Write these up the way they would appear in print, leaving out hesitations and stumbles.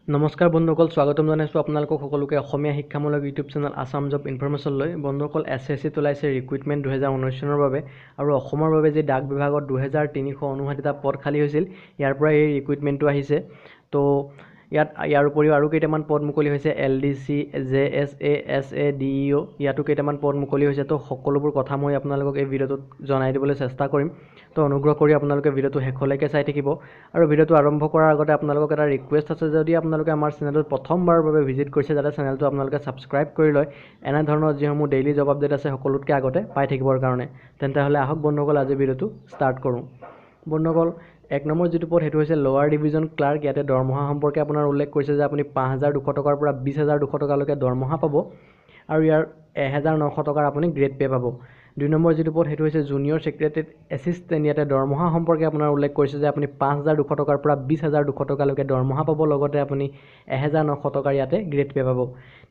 নমস্কাৰ বন্ধুসকল, স্বাগতম জনাইছোঁ আপোনালোকক সকলোকে অসমীয়া শিক্ষামূলক ইউটিউব চেনেল আসাম জব ইনফৰমেশ্যনলৈ। বন্ধুসকল, SSC ওলাইছে ৰিক্ৰুইটমেণ্ট 2019 চনৰ বাবে আৰু অসমৰ বাবে যি ডাক বিভাগত 2359টা পদ খালী হৈছিল, ইয়াৰ পৰা এই ৰিক্ৰুইটমেণ্টটো আহিছে। তো ইয়াৰ উপৰিও আৰু কেইটামান পদ মুকলি হৈছে, LDC, JSA, SA, DEO, ইয়াতো কেইটামান পদ মুকলি হৈছে। তো সকলোবোৰ কথা মই আপোনালোকক এই ভিডিঅ'টোত জনাই দিবলৈ চেষ্টা কৰিম। তো অনুগ্ৰহ কৰি আপোনালোকে ভিডিঅ'টো শেষলৈকে চাই থাকিব। আৰু ভিডিঅ'টো আৰম্ভ কৰাৰ আগতে আপোনালোকক এটা ৰিকুৱেষ্ট আছে, যদি আপোনালোকে আমাৰ চেনেলটোত প্ৰথমবাৰৰ বাবে ভিজিট কৰিছে, যাতে চেনেলটো আপোনালোকে ছাবস্ক্ৰাইব কৰি লয়, এনেধৰণৰ যিসমূহ ডেইলি জব আপডেট আছে সকলোতকৈ আগতে পাই থাকিবৰ কাৰণে। তেন্তে হ'লে আহক বন্ধুসকল, আজি ভিডিঅ'টো ষ্টাৰ্ট কৰোঁ। বন্ধুসকল, 1 নম্বৰ যিটো পদ সেইটো হৈছে লোৱাৰ ডিভিজন ক্লাৰ্ক। ইয়াতে দৰমহা সম্পৰ্কে আপোনাৰ উল্লেখ কৰিছে যে আপুনি 5,200 টকাৰ পৰা 20,200 টকালৈকে দৰমহা পাব আৰু ইয়াৰ 1,900 টকাৰ আপুনি গ্ৰেড পে' পাব। 2 নম্বৰ যিটো পদ সেইটো হৈছে জুনিয়ৰ ছেক্ৰেটেৰিয়েট এছিষ্টেণ্ট। ইয়াতে দৰমহা সম্পৰ্কে আপোনাৰ উল্লেখ কৰিছে যে আপুনি 5,200 টকাৰ পৰা 20,200 টকালৈকে দৰমহা পাব, লগতে আপুনি 1,900 টকাৰ ইয়াতে গ্ৰেড পে' পাব।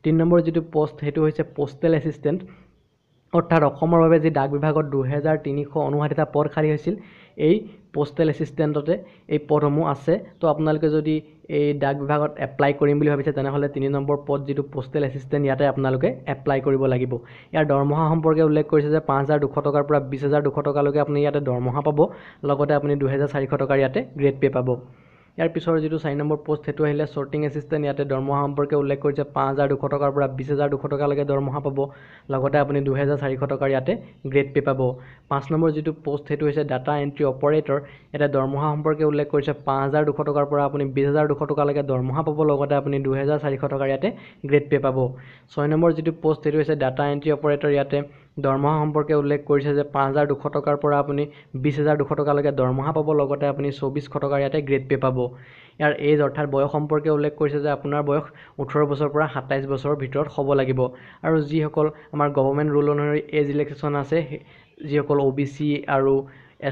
3 নম্বৰ যিটো পষ্ট সেইটো হৈছে পোষ্টেল এছিষ্টেণ্ট, অৰ্থাৎ অসমৰ বাবে যি ডাক বিভাগত 2359টা পদ খালী হৈছিল, এই পোষ্টেল এছিষ্টেণ্টতে এই পদসমূহ আছে। তো আপোনালোকে যদি এই ডাক বিভাগত এপ্লাই কৰিম বুলি ভাবিছে, তেনেহ'লে 3 নম্বৰ পদ যিটো পোষ্টেল এছিষ্টেণ্ট, ইয়াতে আপোনালোকে এপ্লাই কৰিব লাগিব। ইয়াৰ দৰমহা সম্পৰ্কে উল্লেখ কৰিছে যে 5,200 টকাৰ পৰা 20,200 টকালৈকে আপুনি ইয়াতে দৰমহা পাব, লগতে আপুনি 2,400 টকাৰ ইয়াতে গ্ৰেড পে' পাব। ইয়াৰ পিছৰ যিটো 4 নম্বৰ পষ্ট সেইটো আহিলে শ্বৰ্টিং এছিষ্টেণ্ট। ইয়াতে দৰমহা সম্পৰ্কে উল্লেখ কৰিছে 5,200 টকাৰ পৰা 20,200 টকালৈকে দৰমহা পাব, লগতে আপুনি 2,400 টকাৰ ইয়াতে গ্ৰেড পে' পাব। 5 নম্বৰ যিটো পষ্ট সেইটো হৈছে ডাটা এণ্ট্ৰি অপাৰেটৰ। ইয়াতে দৰমহা সম্পৰ্কে উল্লেখ কৰিছে 5,200 টকাৰ পৰা আপুনি 20,200 টকালৈকে দৰমহা পাব, লগতে আপুনি 2,400 টকাৰ ইয়াতে গ্ৰেড পে' পাব। 6 নম্বৰ যিটো পষ্ট সেইটো হৈছে ডাটা এণ্ট্ৰি অপাৰেটৰ। ইয়াতে দৰমহা সম্পৰ্কে উল্লেখ কৰিছে যে 5,200 টকাৰ পৰা আপুনি 20,200 টকালৈকে দৰমহা পাব, লগতে আপুনি 2,400 টকাৰ ইয়াতে গ্ৰেড পে' পাব। ইয়াৰ এজ অৰ্থাৎ বয়স সম্পৰ্কে উল্লেখ কৰিছে যে আপোনাৰ বয়স 18 বছৰৰ পৰা 27 বছৰৰ ভিতৰত হ'ব লাগিব। আৰু যিসকল আমাৰ গভৰ্ণমেণ্ট ৰুল অনুসৰি এজ ৰিলেক্সেশ্যন আছে, যিসকল OBC আৰু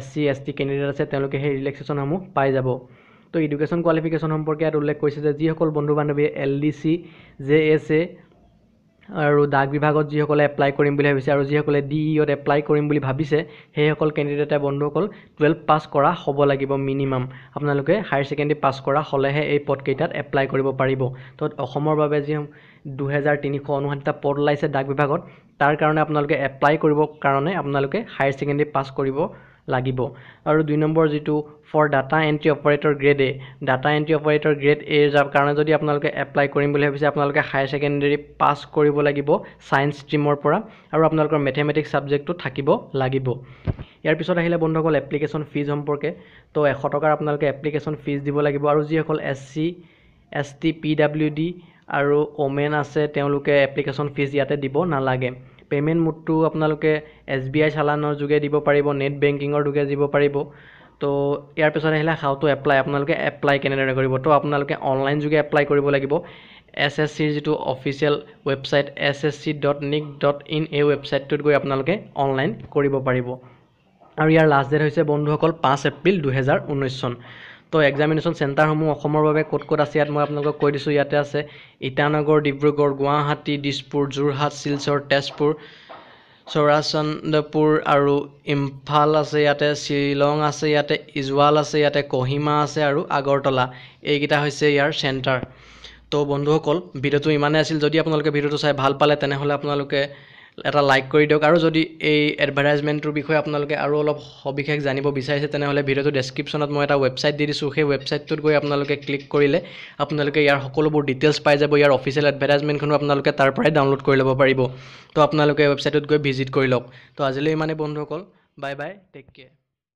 SC ST কেণ্ডিডেট আছে, তেওঁলোকে সেই ৰিলেক্সেশ্যনসমূহ পাই যাব। তো এডুকেশ্যন কোৱালিফিকেশ্যন সম্পৰ্কে ইয়াত উল্লেখ কৰিছে যে যিসকল বন্ধু বান্ধৱীয়ে LDC, JSA আৰু ডাক বিভাগত যিসকলে এপ্লাই কৰিম বুলি ভাবিছে আৰু যিসকলে DEOত এপ্লাই কৰিম বুলি ভাবিছে, সেইসকল কেণ্ডিডেটে বন্ধুসকল 12 পাছ কৰা হ'ব লাগিব মিনিমাম। আপোনালোকে হায়াৰ ছেকেণ্ডেৰী পাছ কৰা হ'লেহে এই পদকেইটাত এপ্লাই কৰিব পাৰিব। তো অসমৰ বাবে যি 2359টা পদ ওলাইছে ডাক বিভাগত, তাৰ কাৰণে আপোনালোকে এপ্লাই কৰিবৰ কাৰণে আপোনালোকে হায়াৰ ছেকেণ্ডেৰী পাছ কৰিব লাগিব। আৰু 2 নম্বৰ যিটো for data entry operator grade A, data entry operator grade A যাৰ কাৰণে যদি আপোনালোকে এপ্লাই কৰিম বুলি ভাবিছে, আপোনালোকে হায়াৰ ছেকেণ্ডেৰী পাছ কৰিব লাগিব ছায়েন্স ষ্ট্ৰীমৰ পৰা, আৰু আপোনালোকৰ মেথমেটিক্স ছাবজেক্টটো থাকিব লাগিব। ইয়াৰ পিছত আহিলে বন্ধুসকল এপ্লিকেশ্যন ফিজ সম্পৰ্কে। তো 100 টকাৰ আপোনালোকে এপ্লিকেশ্যন ফিজ দিব লাগিব, আৰু যিসকল SC ST PWD আৰু ওমেন আছে, তেওঁলোকে এপ্লিকেশ্যন ফিজ ইয়াতে দিব নালাগে। পে'মেণ্ট মোডটো আপোনালোকে SBI চালানৰ যোগে দিব পাৰিব, নেট বেংকিঙৰ যোগে দিব পাৰিব। তো ইয়াৰ পিছত আহিলে হাউ টু এপ্লাই, আপোনালোকে এপ্লাই কেনেদৰে কৰিব। তো আপোনালোকে অনলাইন যোগে এপ্লাই কৰিব লাগিব। SSCৰ যিটো অফিচিয়েল ৱেবছাইট ssc.nic.in, এই ৱেবছাইটটোত গৈ আপোনালোকে অনলাইন কৰিব পাৰিব। আৰু ইয়াৰ লাষ্ট ডেট হৈছে বন্ধুসকল 5 এপ্ৰিল 2019 চন। তো এক্সামিনেশ্যন চেণ্টাৰসমূহ অসমৰ বাবে ক'ত ক'ত আছে, ইয়াত মই আপোনালোকক কৈ দিছোঁ। ইয়াতে আছে ইটানগৰ, ডিব্ৰুগড়, গুৱাহাটী, দিছপুৰ, যোৰহাট, শিলচৰ, তেজপুৰ, চৰাচন্দ্ৰপুৰ আৰু ইম্ফাল আছে, ইয়াতে শ্বিলং আছে, ইয়াতে ইজৱাল আছে, ইয়াতে কহিমা আছে আৰু আগৰতলা। এইকেইটা হৈছে ইয়াৰ চেণ্টাৰ। তো বন্ধুসকল, ভিডিঅ'টো ইমানেই আছিল। যদি আপোনালোকে ভিডিঅ'টো চাই ভাল পালে, তেনেহ'লে আপোনালোকে এটা লাইক কৰি দিয়ক। আৰু যদি এই এডভাৰটাইজমেণ্টটোৰ বিষয়ে আপোনালোকে আৰু অলপ সবিশেষ জানিব বিচাৰিছে, তেনেহ'লে ভিডিঅ'টো ডেছক্ৰিপশ্যনত মই এটা ৱেবছাইট দি দিছোঁ। সেই ৱেবছাইটটোত গৈ আপোনালোকে ক্লিক কৰিলে আপোনালোকে ইয়াৰ সকলোবোৰ ডিটেইলছ পাই যাব। ইয়াৰ অফিচিয়েল এডভাৰটাইজমেণ্টখনো আপোনালোকে তাৰ পৰাই ডাউনলোড কৰি ল'ব পাৰিব। তো আপোনালোকে ৱেবছাইটত গৈ ভিজিট কৰি লওক। তো আজিলৈ ইমানেই বন্ধুসকল, বাই বাই, টেক কেয়াৰ।